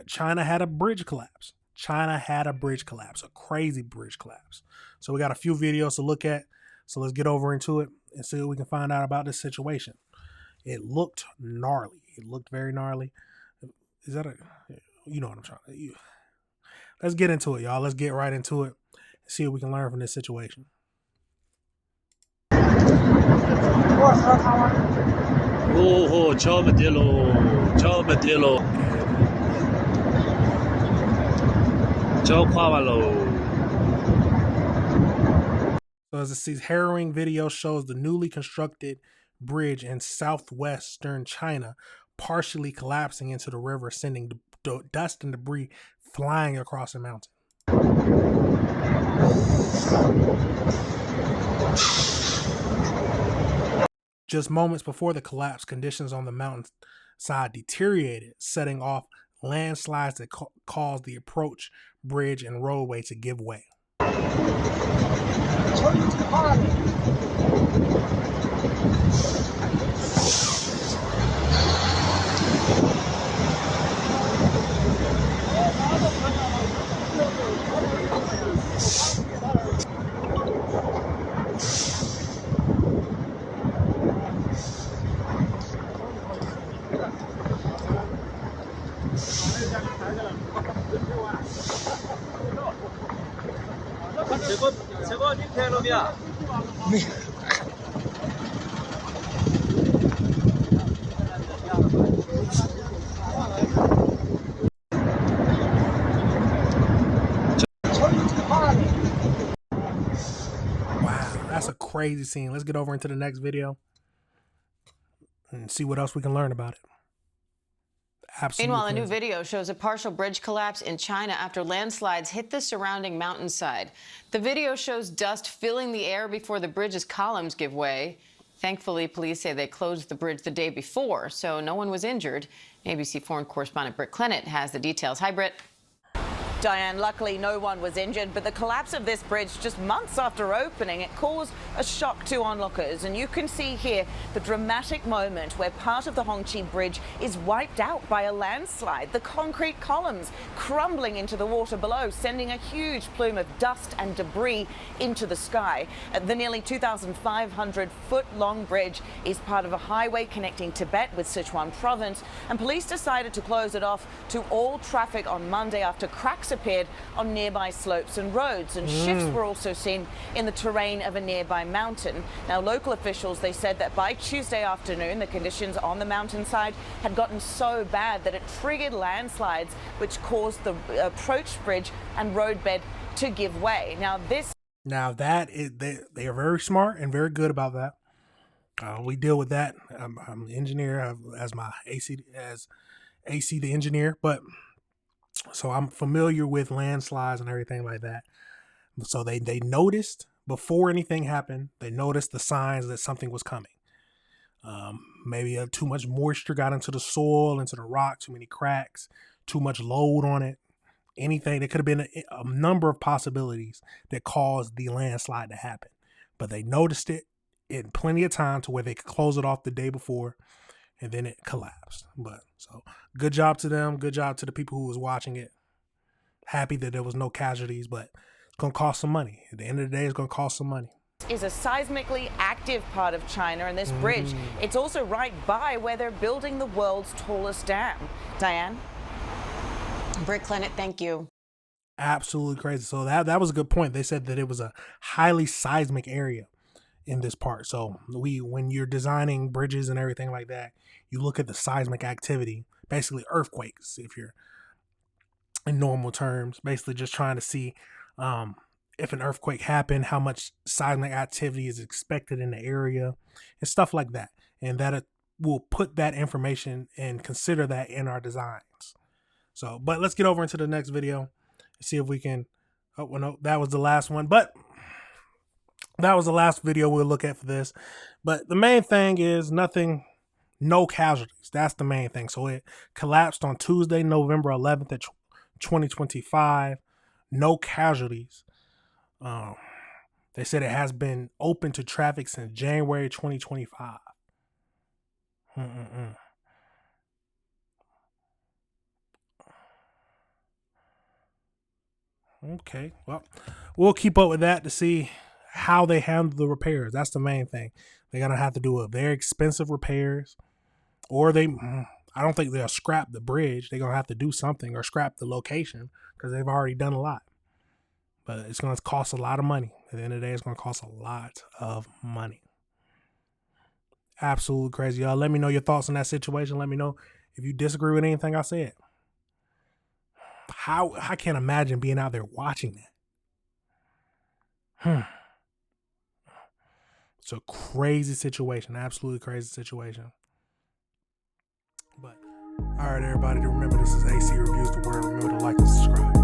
China had a bridge collapse. China had a bridge collapse, a crazy bridge collapse. So we got a few videos to look at. So let's get over into it and see what we can find out about this situation. It looked gnarly. It looked very gnarly. Is that you know what I'm trying to? Let's get into it, y'all. Let's get right into it and see what we can learn from this situation. Oh, ciao Matillo. Ciao Matillo. Ciao Pavalo. So as it sees, harrowing video shows the newly constructed bridge in southwestern China partially collapsing into the river, sending dust and debris flying across the mountain. Just moments before the collapse, conditions on the mountainside deteriorated, setting off landslides that caused the approach bridge and roadway to give way. Wow, that's a crazy scene. Let's get over into the next video and see what else we can learn about it. Absolutely. Meanwhile, a new video shows a partial bridge collapse in China after landslides hit the surrounding mountainside. The video shows dust filling the air before the bridge's columns give way. Thankfully, police say they closed the bridge the day before, so no one was injured. ABC foreign correspondent Britt Clennett has the details. Hi, Britt. Diane, luckily no one was injured, but the collapse of this bridge just months after opening, it caused a shock to onlookers. And you can see here the dramatic moment where part of the Hongqi Bridge is wiped out by a landslide. The concrete columns crumbling into the water below, sending a huge plume of dust and debris into the sky. The nearly 2,500-foot-long bridge is part of a highway connecting Tibet with Sichuan province, and police decided to close it off to all traffic on Monday after cracks appeared on nearby slopes and roads, and shifts were also seen in the terrain of a nearby mountain. Now, local officials, they said that by Tuesday afternoon, the conditions on the mountainside had gotten so bad that it triggered landslides, which caused the approach bridge and roadbed to give way. Now, that is, they are very smart and very good about that. We deal with that. I'm an engineer, as my AC the engineer, but so I'm familiar with landslides and everything like that. So they noticed before anything happened. They noticed the signs that something was coming. Maybe too much moisture got into the soil, into the rock, too many cracks, too much load on it. Anything. There could have been a number of possibilities that caused the landslide to happen. But they noticed it in plenty of time to where they could close it off the day before, and then it collapsed. But so good job to them. Good job to the people who was watching it. Happy that there was no casualties, but it's going to cost some money. At the end of the day, it's going to cost some money. Is a seismically active part of China, and this bridge, it's also right by where they're building the world's tallest dam. Diane? Britt Clennett, thank you. Absolutely crazy. So that was a good point. They said that it was a highly seismic area in this part. So when you're designing bridges and everything like that, you look at the seismic activity, basically earthquakes, if you're in normal terms, basically just trying to see if an earthquake happened, how much seismic activity is expected in the area and stuff like that. And that will put that information and consider that in our designs. So, but let's get over into the next video and see if we can, oh, well, no, that was the last one, but that was the last video we'll look at for this. But the main thing is no casualties. That's the main thing. So it collapsed on Tuesday, November 11th at 2025. No casualties. They said it has been open to traffic since January 2025. Okay. Well, we'll keep up with that to see how they handle the repairs. That's the main thing. They're going to have to do a very expensive repairs, or I don't think they'll scrap the bridge. They're going to have to do something or scrap the location because they've already done a lot. But it's going to cost a lot of money. At the end of the day, it's going to cost a lot of money. Absolutely crazy, y'all. Let me know your thoughts on that situation. Let me know if you disagree with anything I said. I can't imagine being out there watching that. It's a crazy situation. Absolutely crazy situation. But all right, everybody, remember this is AC Reviews the Word. Remember to like and subscribe.